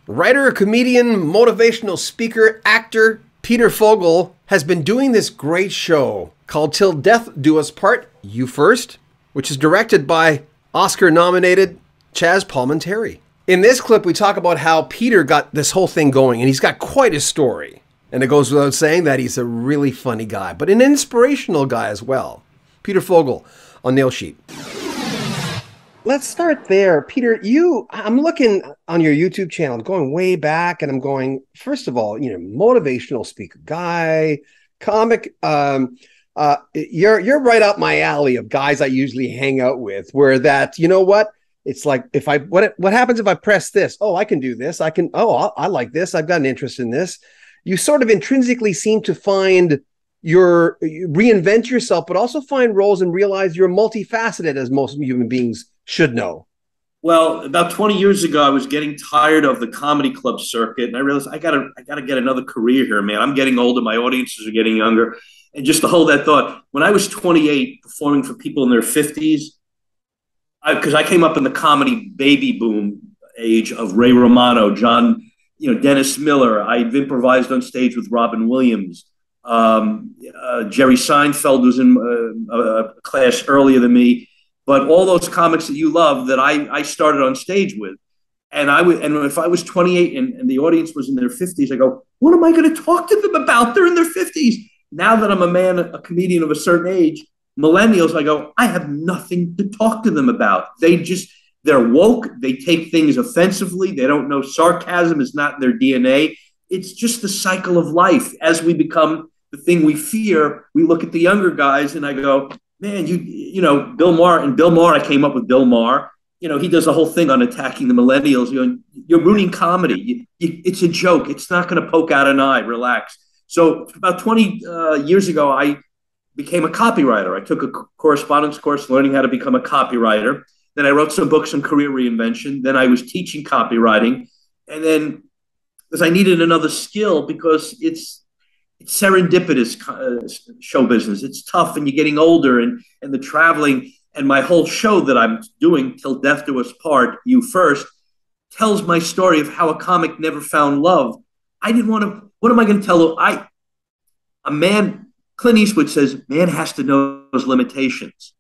Writer, comedian, motivational speaker, actor Peter Fogel has been doing this great show called Till Death Do Us Part, You First, which is directed by Oscar-nominated Chazz Palminteri. In this clip, we talk about how Peter got this whole thing going, and he's got quite a story. And it goes without saying that he's a really funny guy, but an inspirational guy as well. Peter Fogel on Nail Sheet. Let's start there. Peter, I'm looking on your YouTube channel, I'm going way back, and I'm going, first of all, motivational speaker guy, comic. You're right up my alley of guys I usually hang out with, where that, it's like, what happens if I press this? Oh, I can do this. I like this. I've got an interest in this. You sort of intrinsically seem to reinvent yourself, but also find roles and realize you're multifaceted, as most human beings should know. Well, about 20 years ago, I was getting tired of the comedy club circuit, and I realized I gotta get another career here, man. I'm getting older, my audiences are getting younger, and just to hold that thought, when I was 28, performing for people in their 50s, because I came up in the comedy baby boom age of Ray Romano, John, Dennis Miller. I've improvised on stage with Robin Williams. Jerry Seinfeld was in a class earlier than me. But all those comics that you love that I started on stage with. And if I was 28 and the audience was in their 50s, I go, what am I going to talk to them about? They're in their 50s. Now that I'm a comedian of a certain age, millennials, I go, I have nothing to talk to them about. They're woke. They take things offensively. They don't know sarcasm is not in their DNA. It's just the cycle of life. As we become the thing we fear, we look at the younger guys and I go, man, Bill Maher, I came up with Bill Maher. He does a whole thing on attacking the millennials. You're ruining comedy. It's a joke. It's not going to poke out an eye. Relax. So about 20 years ago, I became a copywriter. I took a correspondence course learning how to become a copywriter. Then I wrote some books on career reinvention. Then I was teaching copywriting. And then because I needed another skill because it's serendipitous show business. It's tough and you're getting older and the traveling and my whole show that I'm doing, Till Death Do Us Part, You First, tells my story of how a comic never found love. I didn't want to, what am I going to tell a man, Clint Eastwood says, man has to know his limitations.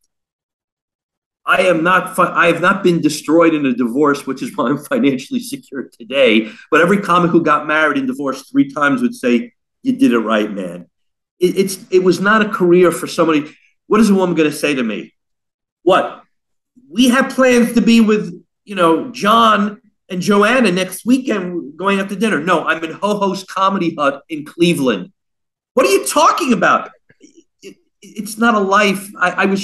I have not been destroyed in a divorce, which is why I'm financially secure today. But every comic who got married and divorced 3 times would say, you did it right, man. It was not a career for somebody. What is a woman going to say to me? What? We have plans to be with, John and Joanna next weekend going out to dinner. No, I'm in Ho-Ho's Comedy Hut in Cleveland. What are you talking about? It's not a life. I was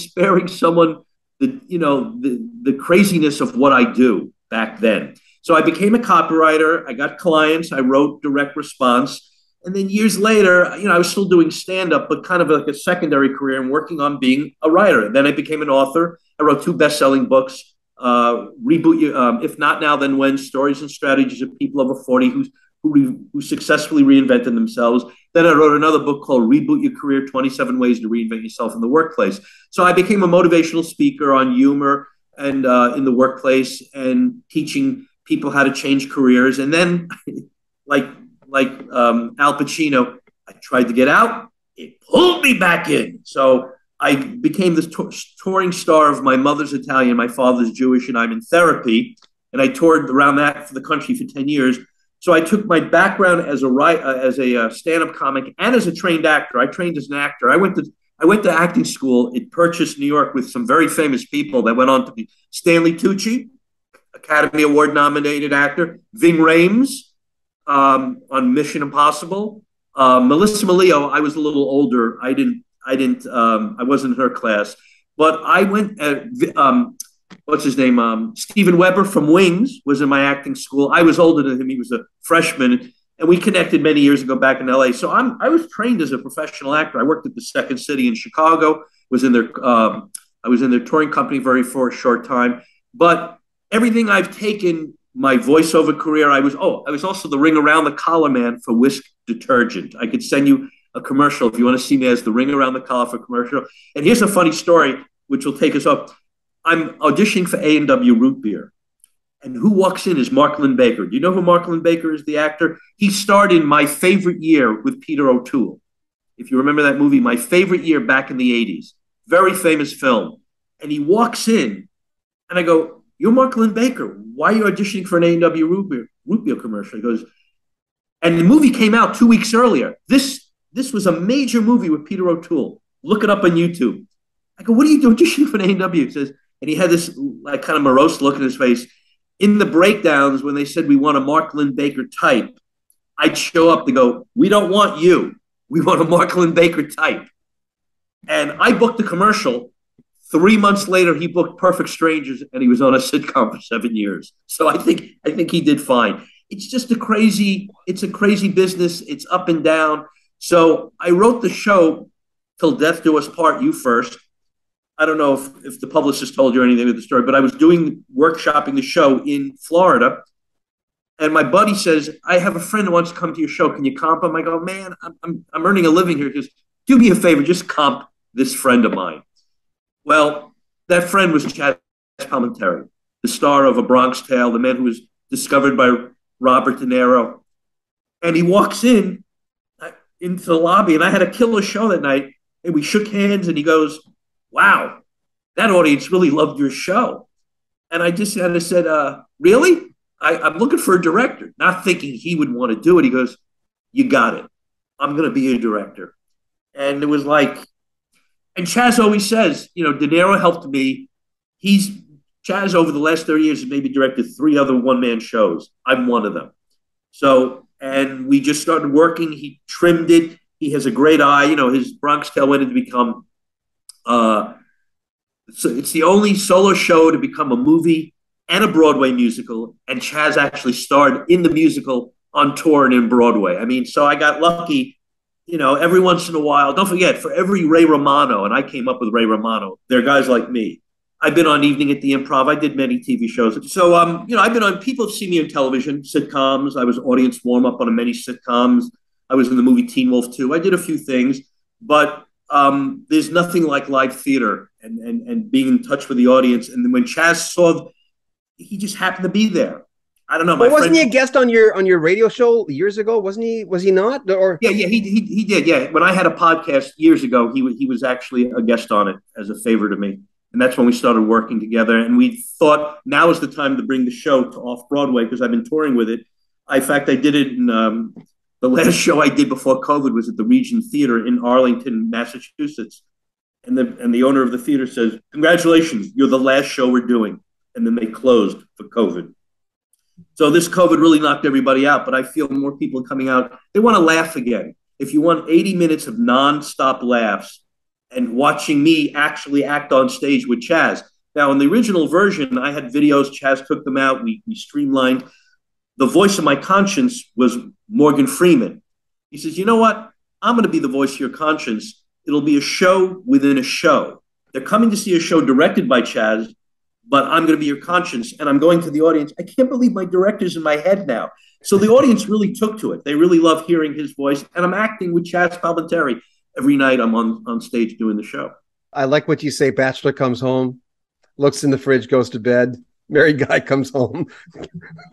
sparing someone the craziness of what I do back then. So I became a copywriter. I got clients. I wrote direct response. And then years later, I was still doing stand-up, but kind of like a secondary career and working on being a writer. Then I became an author. I wrote 2 best-selling books, If Not Now, Then When, Stories and Strategies of People Over 40 who successfully reinvented themselves. Then I wrote another book called Reboot Your Career, 27 Ways to Reinvent Yourself in the Workplace. So I became a motivational speaker on humor and in the workplace and teaching people how to change careers. And then like Al Pacino, I tried to get out. It pulled me back in. So I became this touring star of my mother's Italian, my father's Jewish, and I'm in therapy. And I toured around that for the country for 10 years. So I took my background as a stand-up comic and as a trained actor. I trained as an actor. I went to acting school in Purchase, New York, with some very famous people that went on to be Stanley Tucci, Academy Award nominated actor, Ving Rhames on Mission Impossible, Melissa Maleo. I was a little older. I wasn't in her class, but I went at what's his name? Steven Weber from Wings was in my acting school. I was older than him. He was a freshman, and we connected many years ago back in LA. So I was trained as a professional actor. I worked at the Second City in Chicago. I was in their touring company for a short time. But everything I've taken, my voiceover career, I was also the ring around the collar man for Whisk detergent. I could send you a commercial if you want to see me as the ring around the collar for commercial. And here's a funny story, which will take us up. I'm auditioning for A&W Root Beer. And who walks in is Mark Lynn-Baker. Do you know who Mark Lynn-Baker is, the actor? He starred in My Favorite Year with Peter O'Toole. If you remember that movie, My Favorite Year, back in the 80s. Very famous film. And he walks in, and I go, "You're Mark Lynn-Baker. Why are you auditioning for an A&W root beer commercial?" He goes, and the movie came out 2 weeks earlier. This was a major movie with Peter O'Toole. Look it up on YouTube. I go, "What are you doing auditioning for an A&W?" He says, and he had this like kind of morose look in his face. In the breakdowns, when they said we want a Mark Lynn-Baker type, I'd show up to go, "We don't want you. We want a Mark Lynn-Baker type." And I booked the commercial. 3 months later, he booked Perfect Strangers, and he was on a sitcom for 7 years. So I think he did fine. It's just it's a crazy business. It's up and down. So I wrote the show Till Death Do Us Part, You First. I don't know if the publicist told you anything of the story, but I was workshopping the show in Florida. And my buddy says, "I have a friend who wants to come to your show. Can you comp him?" I go, "Man, I'm earning a living here. Just do me a favor. Just comp this friend of mine." Well, that friend was Chazz Palminteri, the star of A Bronx Tale, the man who was discovered by Robert De Niro. And he walks into the lobby, and I had a killer show that night, and we shook hands, and he goes, "Wow, that audience really loved your show." And I just kind of said, "Really? I'm looking for a director," not thinking he would want to do it. He goes, "You got it. I'm going to be a director." And it was like, and Chazz always says, De Niro helped me. Chazz over the last 30 years has maybe directed 3 other one-man shows. I'm one of them. So, and we just started working. He trimmed it. He has a great eye. His Bronx Tale went into become, so it's the only solo show to become a movie and a Broadway musical. And Chazz actually starred in the musical on tour and in Broadway. I mean, so I got lucky. Every once in a while, don't forget, for every Ray Romano, and I came up with Ray Romano, there are guys like me. I've been on Evening at the Improv. I did many TV shows. So, I've been on, people have seen me on television, sitcoms. I was audience warm-up on many sitcoms. I was in the movie Teen Wolf 2. I did a few things, but there's nothing like live theater and being in touch with the audience. And then when Chazz saw, he just happened to be there. I don't know. But wasn't he a guest on your radio show years ago? Wasn't he? Was he not? Or yeah, he did. Yeah, when I had a podcast years ago, he was actually a guest on it as a favor to me, and that's when we started working together. And we thought now is the time to bring the show to off Broadway because I've been touring with it. In fact, I did it in the last show I did before COVID was at the Regent Theater in Arlington, Massachusetts, and the owner of the theater says, "Congratulations, you're the last show we're doing," and then they closed for COVID. So this COVID really knocked everybody out, but I feel more people coming out. They want to laugh again. If you want 80 minutes of nonstop laughs and watching me actually act on stage with Chazz. Now, in the original version, I had videos. Chazz took them out. We streamlined. The voice of my conscience was Morgan Freeman. He says, "You know what? I'm going to be the voice of your conscience. It'll be a show within a show. They're coming to see a show directed by Chazz, but I'm going to be your conscience." And I'm going to the audience, "I can't believe my director's in my head now." So the audience really took to it. They really love hearing his voice. And I'm acting with Chazz Palminteri every night I'm on stage doing the show. I like what you say. Bachelor comes home, looks in the fridge, goes to bed. Married guy comes home,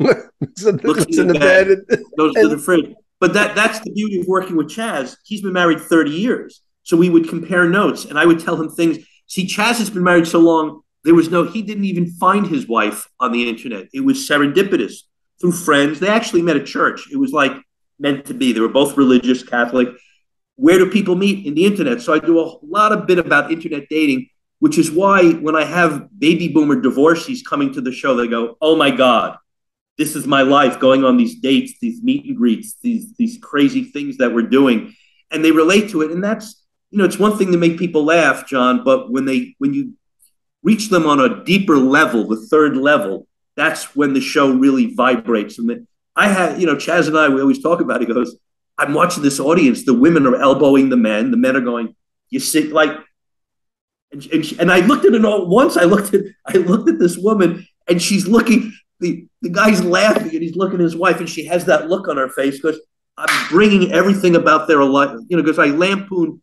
looks in the bed. Goes to the fridge. But that's the beauty of working with Chazz. He's been married 30 years. So we would compare notes, and I would tell him things. See, Chazz has been married so long, he didn't even find his wife on the internet. It was serendipitous through friends. They actually met at church. It was like meant to be. They were both religious, Catholic. Where do people meet? In the internet. So I do a lot of bit about internet dating, which is why when I have baby boomer divorcees coming to the show, they go, "Oh my God, this is my life, going on these dates, these meet and greets, these crazy things that we're doing." And they relate to it. And that's, it's one thing to make people laugh, John, but when you reach them on a deeper level, the third level, that's when the show really vibrates. And I had, Chazz and I, we always talk about it. He goes, "I'm watching this audience. The women are elbowing the men. The men are going, you see, like," and I looked at it all once. I looked at this woman, and she's looking. The guy's laughing, and he's looking at his wife, and she has that look on her face because I'm bringing everything about their life. Because I lampoon.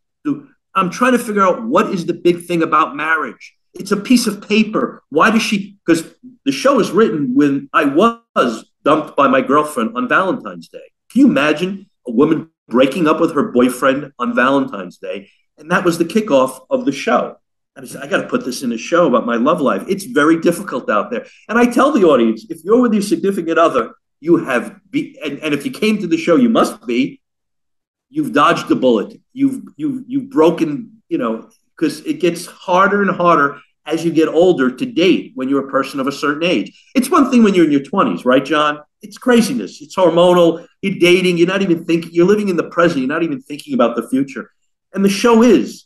I'm trying to figure out what is the big thing about marriage. It's a piece of paper. Why does she? Because the show is written when I was dumped by my girlfriend on Valentine's Day. Can you imagine a woman breaking up with her boyfriend on Valentine's Day? And that was the kickoff of the show. And I said, I got to put this in a show about my love life. It's very difficult out there. And I tell the audience, if you're with your significant other, you have and if you came to the show, you must be. You've dodged the bullet. You've broken, because it gets harder and harder as you get older to date when you're a person of a certain age. It's one thing when you're in your 20s, right, John? It's craziness. It's hormonal. You're dating. You're not even thinking. You're living in the present. You're not even thinking about the future. And the show is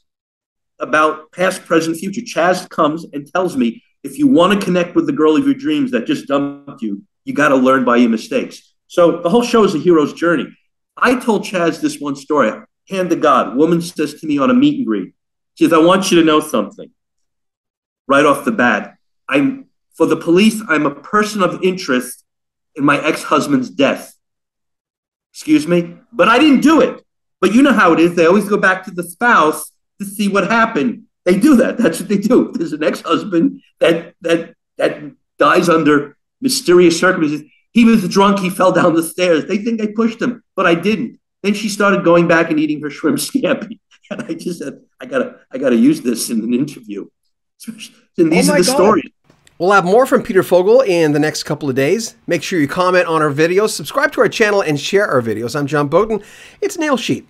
about past, present, future. Chazz comes and tells me, if you want to connect with the girl of your dreams that just dumped you, you got to learn by your mistakes. So the whole show is a hero's journey. I told Chazz this one story. Hand to God. Woman says to me on a meet and greet, she says, I want you to know something. Right off the bat, for the police, I'm a person of interest in my ex-husband's death. Excuse me? But I didn't do it. But you know how it is. They always go back to the spouse to see what happened. They do that. That's what they do. There's an ex-husband that dies under mysterious circumstances. He was drunk. He fell down the stairs. They think I pushed him, but I didn't. Then she started going back and eating her shrimp scampi. And I just said, I gotta use this in an interview. And these are the stories. We'll have more from Peter Fogel in the next couple of days. Make sure you comment on our videos, subscribe to our channel, and share our videos. I'm John Beaudin. It's Nail Sheet.